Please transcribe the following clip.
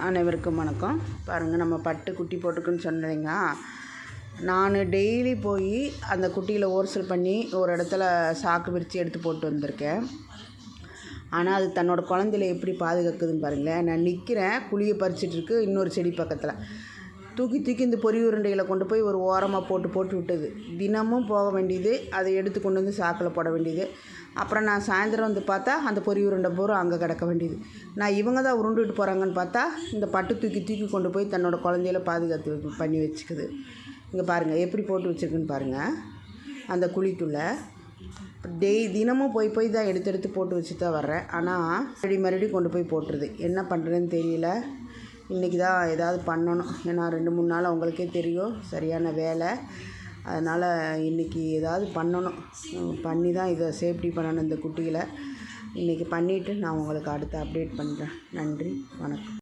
அனைவருக்கும் வணக்கம். பாருங்கள், நம்ம பட்டு குட்டி போட்டுக்குன்னு சொன்னீங்க. நான் டெய்லி போய் அந்த குட்டியில் ஓர்சல் பண்ணி ஒரு இடத்துல சாக்கு விரித்து எடுத்து போட்டு வந்திருக்கேன். ஆனால் அது தன்னோட குழந்தையில எப்படி பாதுகாக்குதுன்னு பாருங்களேன். நான் நிற்கிறேன், குழியை பறிச்சிட்ருக்கு இன்னொரு செடி பக்கத்தில். தூக்கி இந்த பொறி உருண்டைகளை கொண்டு போய் ஒரு ஓரமாக போட்டு விட்டது. தினமும் போக வேண்டியது, அதை எடுத்து கொண்டு வந்து சாக்கில் போட வேண்டியது. அப்புறம் நான் சாயந்தரம் வந்து பார்த்தா அந்த பொறி உருண்டை பூரா அங்கே கிடக்க வேண்டியது. நான் இவங்க தான் உருண்டுட்டு போகிறாங்கன்னு பார்த்தா இந்த பட்டு தூக்கி கொண்டு போய் தன்னோட குழந்தையில பாதுகாத்து பண்ணி வச்சுக்குது. இங்கே பாருங்கள் எப்படி போட்டு வச்சுருக்குன்னு பாருங்கள். அந்த குழிக்குள்ளே தினமும் போய் தான் எடுத்து போட்டு வச்சு தான் வர்றேன். ஆனால் மறுபடியும் கொண்டு போய் போட்டுருது. என்ன பண்ணுறதுன்னு தெரியல. இன்றைக்கி தான் ஏதாவது பண்ணணும். ஏன்னா 2-3 நாள் அவங்களுக்கே தெரியும் சரியான வேலை. அதனால் இன்றைக்கி ஏதாவது பண்ணணும். பண்ணி தான் இதை சேஃப்டி பண்ணணும் இந்த குட்டிகளை. இன்றைக்கி பண்ணிவிட்டு நான் உங்களுக்கு அடுத்து அப்டேட் பண்ணுறேன். நன்றி, வணக்கம்.